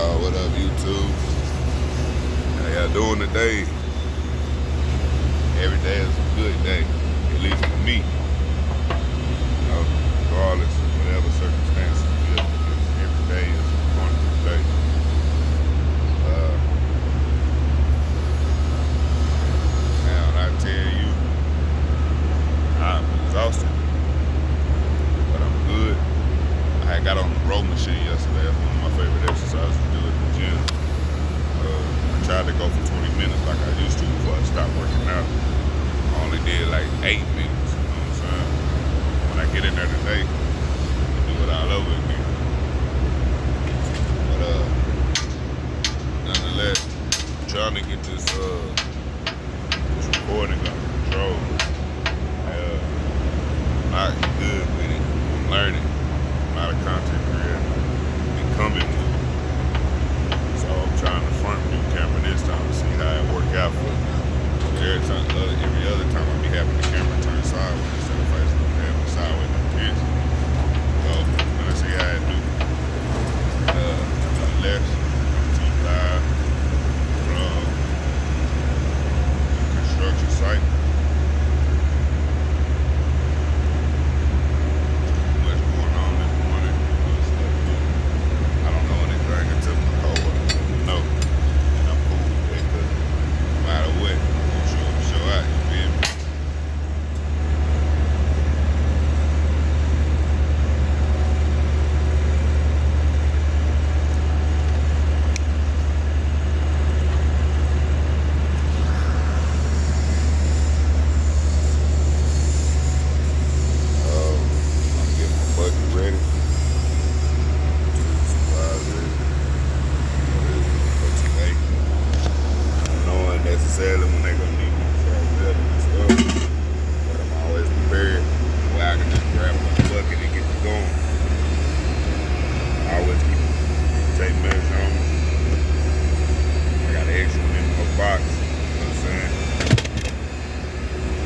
What up, YouTube? How y'all doing today? Every day is a good day, at least for me. Regardless of whatever circumstances, every day is a wonderful day. Now, I tell you, I'm exhausted, but I'm good. I got on the row machine yesterday. That's one of my favorite exercises to do at the gym. I tried to go for 20 minutes like I used to before I stopped working out. I only did like 8 minutes, you know what I'm saying? When I get in there today, I'll do it all over again. But nonetheless, I'm trying to get this recording under control. I'm not good with it. I'm learning. I'm not a content creator. Becoming one. So I'm trying to front view camera this time to see how it work out for me. Every other time I be having the camera turn sideways instead of having it sideways like this. So I'm gonna see how it do. Nonetheless, coming to you live from the construction site. What's going on this morning? I don't know anything until my coworker let me know. And I'm cool with it because no matter what, I'm sure to show out, you feel me? I'm getting my bucket ready. Supervisor for today. Not knowing necessarily when they're gonna need me to start building and stuff. But I'm always prepared where I can just grab my bucket and get to going. I always keep tape measure on me. I got an extra one in my box. You know what I'm saying?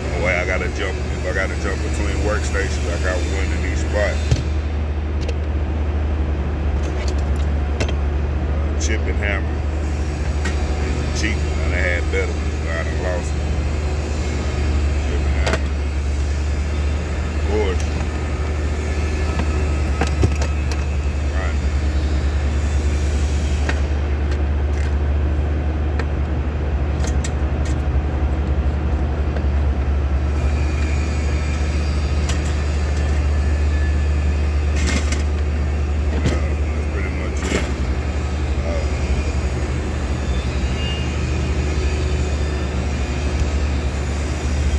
No way I gotta jump. If I gotta jump between workstations, I got one in each spot. Chip and hammer. It's cheap. And they had better ones, but I done lost it. Chip and hammer. Of course. Right. That's pretty much it.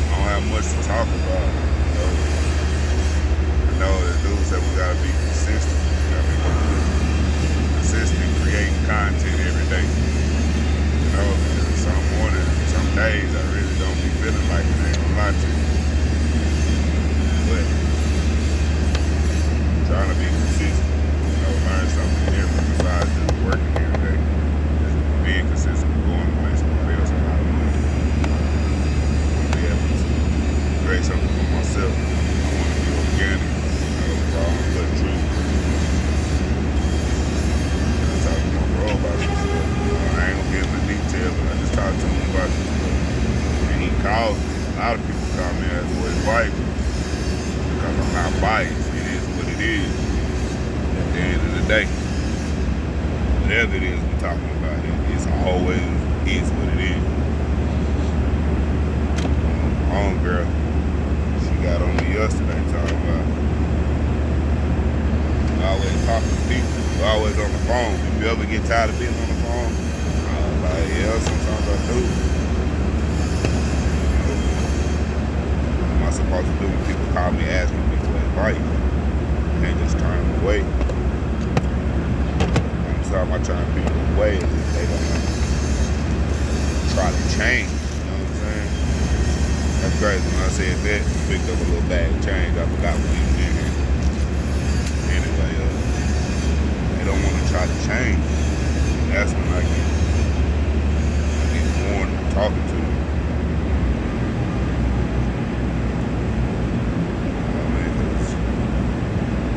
I don't have much to talk about. I know the dude said we gotta be consistent. We gotta be consistent creating content every day. You know, and some mornings, some days I really don't be feeling like it. I ain't gonna lie to you. But I'm trying to be consistent. You know, learn something different besides just working every day. Just being consistent with going to make somebody else a lot of money. Be able to create something for myself. I want to be organic, raw but true. I talked to my bro about some stuff. I ain't gonna give him the details, but I just talked to him about some stuff. And he called me. A lot of people call me as for advice because I'm not biased. It is what it is. At the end of the day, whatever it is we're talking about, it's always is what it is. Homegirl, she got on me yesterday talking about always talking to people, always on the phone. If you ever get tired of being on the phone, I was like, yeah, sometimes I do. What am I supposed to do when people call me asking me for advice? I can't just turn them away. Only time I turn people away is if they don't try to change. You know what I'm saying? That's crazy. When I said that, I picked up a little bag of change. I forgot what he was in here. Anyway, they don't want to try to change. That's when I get warned from talking to them.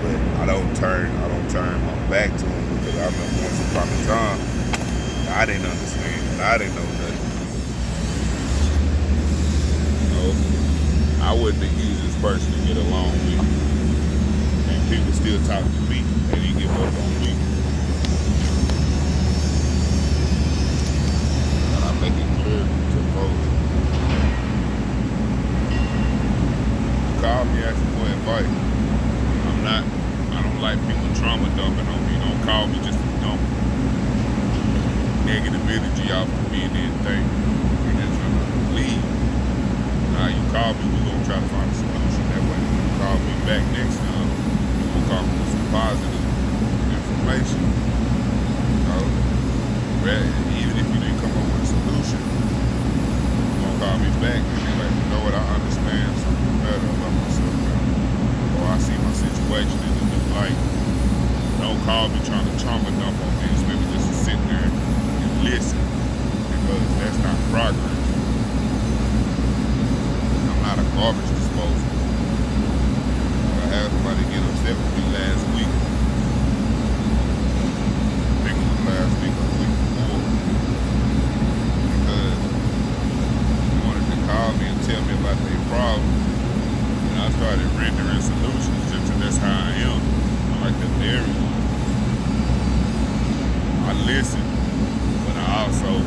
But I don't turn my back to them because I I remember once upon a time, I didn't understand. I didn't know nothing. I wasn't the easiest person to get along with. And people still talk to me. They didn't give up on me. And I make it clear to folks. Call me asking for advice. I don't like people trauma dumping on me. Don't call me just to dump negative energy off of me and then think you just leave. Nah, you call me, we're gonna try to find a solution. That way, when you call me back next time, you're gonna call me with some positive information. Even if you didn't come up with a solution, you're gonna call me back and be like, you know what, I understand something better about myself now. Or I see my situation in a new light. Don't call me trying to trauma dump on me. It's maybe just to sit there and listen, because that's not progress. Not a garbage disposal. I had somebody get upset with me last week. I think it was last week or the week before. Because they wanted to call me and tell me about their problem. And I started rendering solutions just because that's how I am. I like to dairy. I listen, but I also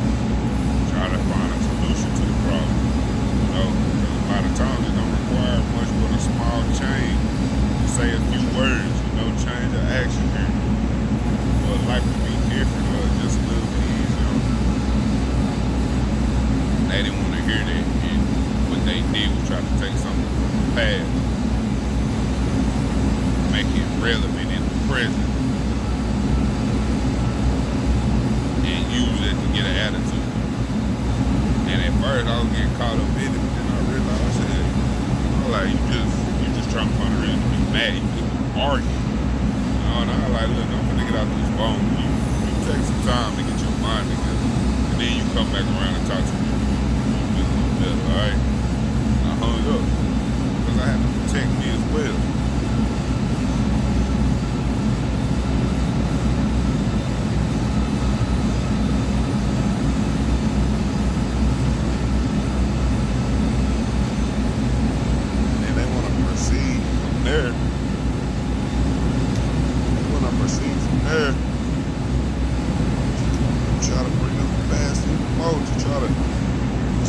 try to find a solution to the problem. You know? A lot of times it don't require much but a small change. You say a few words, change of action here. For life to be different or just a little bit easier. They didn't want to hear that, and what they did was try to take something from the past, make it relevant in the present, and use it to get an attitude. And at first I was getting caught up in it, but then I realized that, you just trying to find a reason to be mad. You just argue. And I like, look, I'm gonna get out this phone. You take some time to get your mind together, and then you come back around and talk to me. Just a little better, all right? I hung up because I had to protect me as well.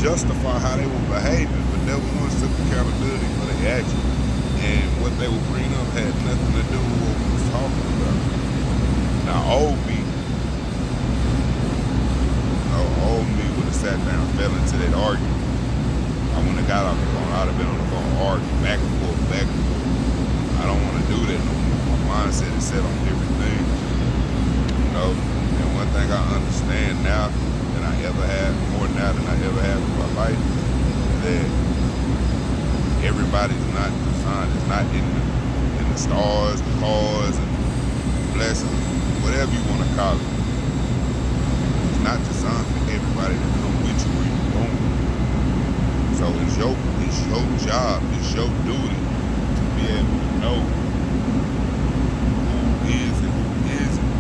Justify how they were behaving, but never once took accountability for their actions. And what they would bring up had nothing to do with what we was talking about. Now, old me would have sat down and fell into that argument. I wouldn't have got off the phone. I'd have been on the phone arguing back and forth, back and forth. I don't want to do that no more. My mindset is set on different things. And one thing I understand now than I ever had, more now than I ever had in my life, that everybody's not designed. It's not in the stars, the cars, and blessings, whatever you want to call it. It's not designed for everybody to come with you where you're going. So it's your job, it's your duty to be able to know who is and who isn't.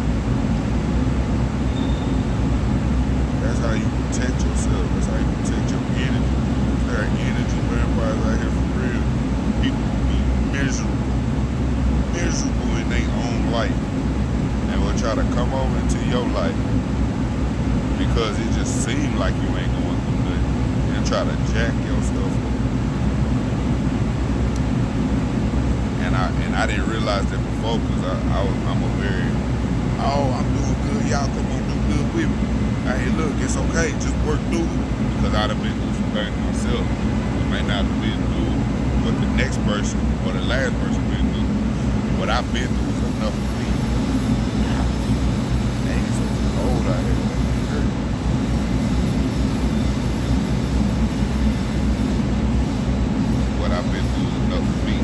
That's how you protect yourself. That's how you protect your energy. There are energy vampires out here for real. People be miserable in their own life, and will try to come over into your life because it just seems like you ain't going through nothing, and try to jack your stuff up. And I didn't realize that before, because I'm a very, I'm doing good, y'all come on do good with me. Hey, look, it's okay, just work through it. Because I'd have been through some things myself. It may not have been through what the next person or the last person been through. What I've been through is enough for me. Dang, it's so cold out here. What I've been through is enough for me.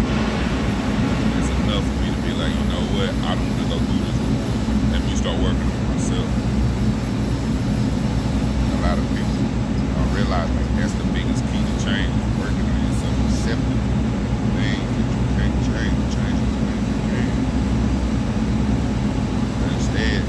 It's enough for me to be like, you know what, I don't want to go through this anymore. Let me start working on myself. A lot of people don't realize that's the biggest key to change, is working on yourself, accepting things that you can't change the things you can. But instead,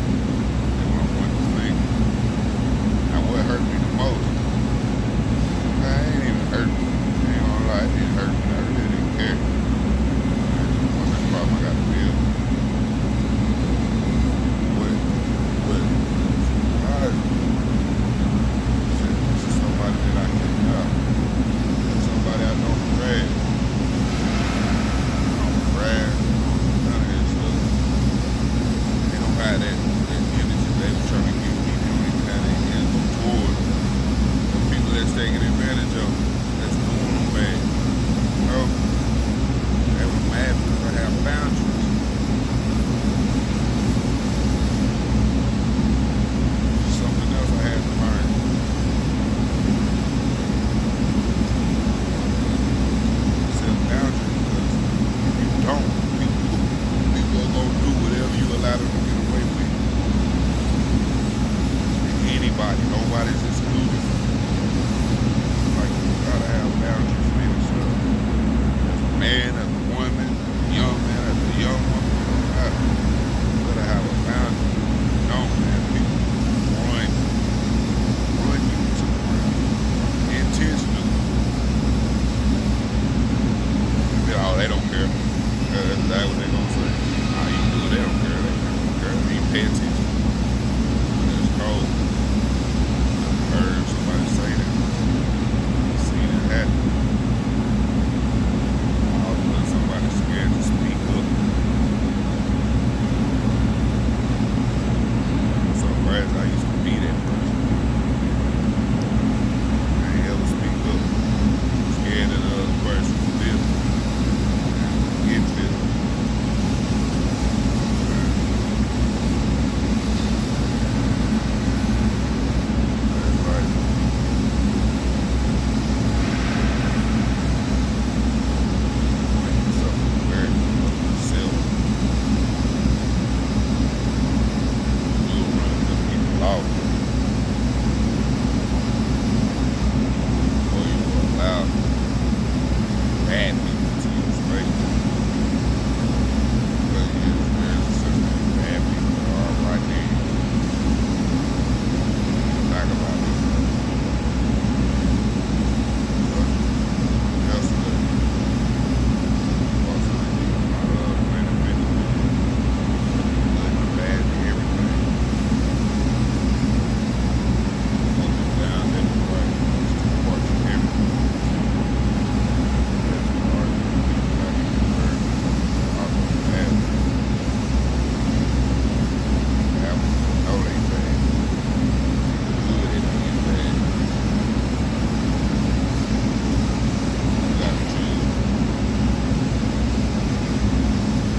pay attention. It's cold. I heard somebody say that. Seen it happen. All when somebody's scared to speak up. So crazy, I used to be that person. I ain't ever speak up. Scared of the other person to feel. Get feel. That's right. Make yourself aware of yourself. You'll run them people off. Or you will allow bad people to your space. But there's a system of bad people that are right there. Talk about it. But yesterday, was my friend and business, good and bad and everything. Up and down, left and right, just watching everything. That's the art of people out here in the world. All of them bad. Apples know they bad. Good at being bad. You gotta choose. You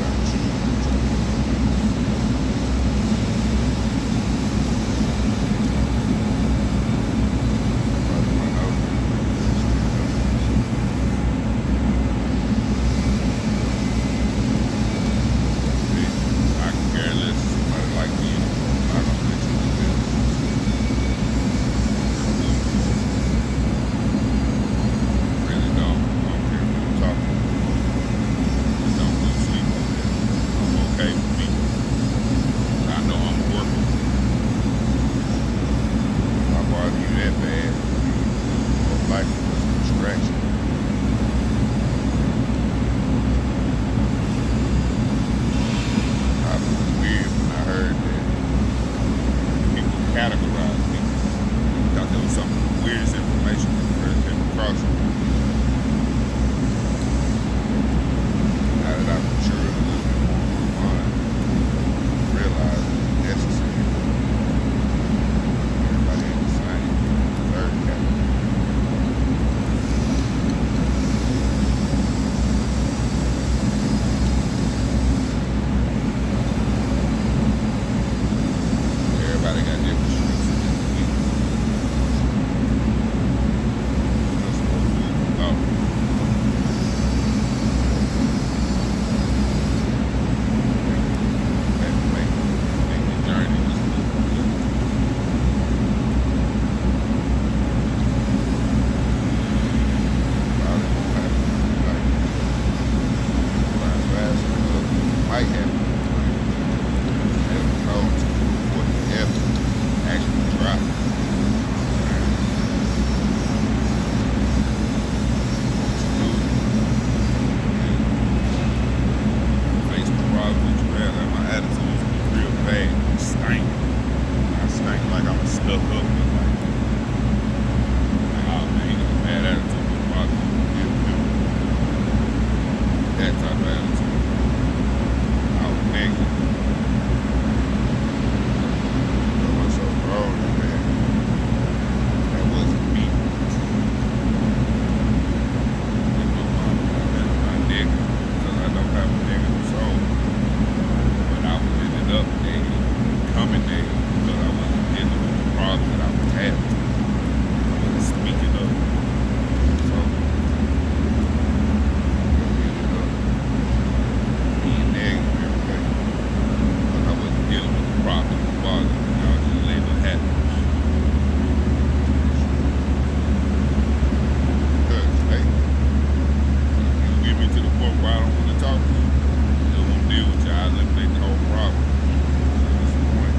gotta choose. Probably run over. I can care less. Somebody like me, I'm not gonna let you do this. Really don't. I don't care who you're talking to. Just don't lose sleep on that. I'm okay with me. I know I'm working. If I bother you that bad, most likely was a distraction. I was weird when I heard that people categorize me. Thought there was some of the weirdest information that ever came across me. Now that I've matured a little bit more in my mind, I realize it's necessary. Everybody ain't the same. Third category. Everybody got different strengths and different weaknesses. That's what food is about. Make the journey just a little bit. Probably won't happen like fast enough. Might happen. Never know what the effort actually drop. Face the problem that you have. Like my attitude is real bad. I stank. I stank like I'm stuck up with like, oh man, he got a bad attitude with problem. That type of attitude. I was negative. But I'm so grown that that wasn't me. In my mind, I'm not negative because I don't have a negative soul. But I was ended up negative, becoming negative because I wasn't dealing with the problems that I was having. I wasn't speaking up. So I ended up being negative every day because I wasn't dealing with the problems that bothered me. I was just letting it happen. Because, hey, you get me to the point where I don't want to talk to you, I don't want to deal with you, I eliminate the whole problem. So that's the point.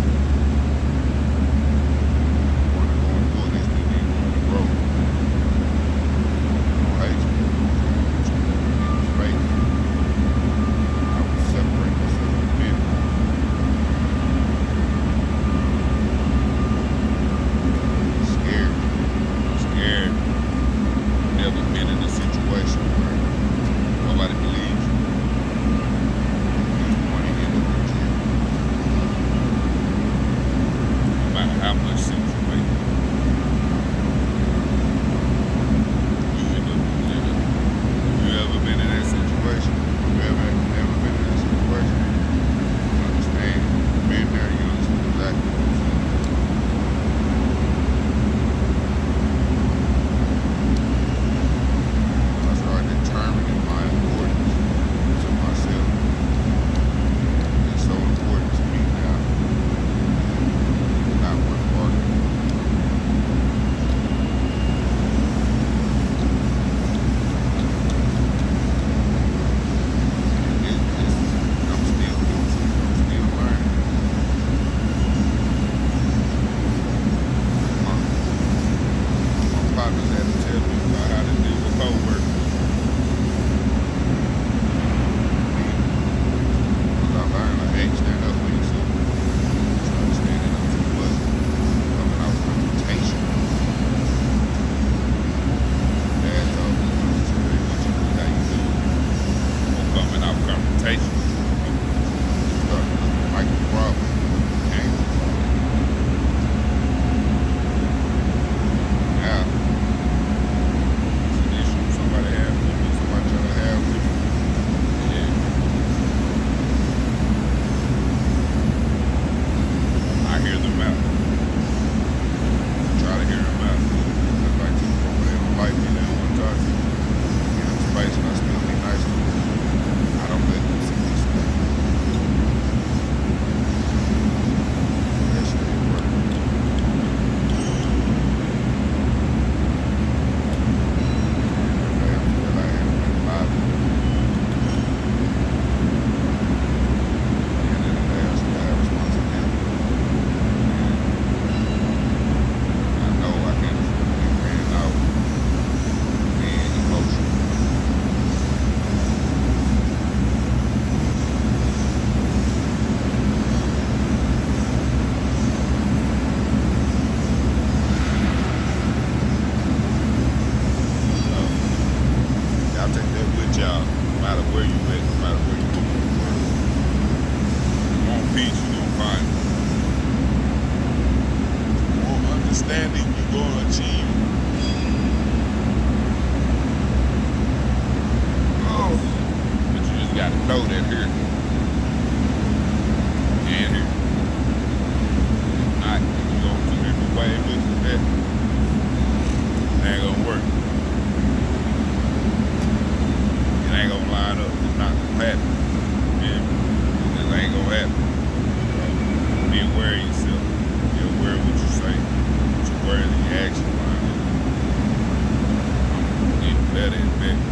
understanding, you're going to achieve. Oh, but you just got to know that here and here. Not you go two different ways, looking at that. It ain't gonna work. It ain't gonna line up. It's not gonna happen. Yeah, it just ain't gonna happen. Be aware of yourself. Be aware of what you say. Be aware of your actions line up. I'm getting better at that.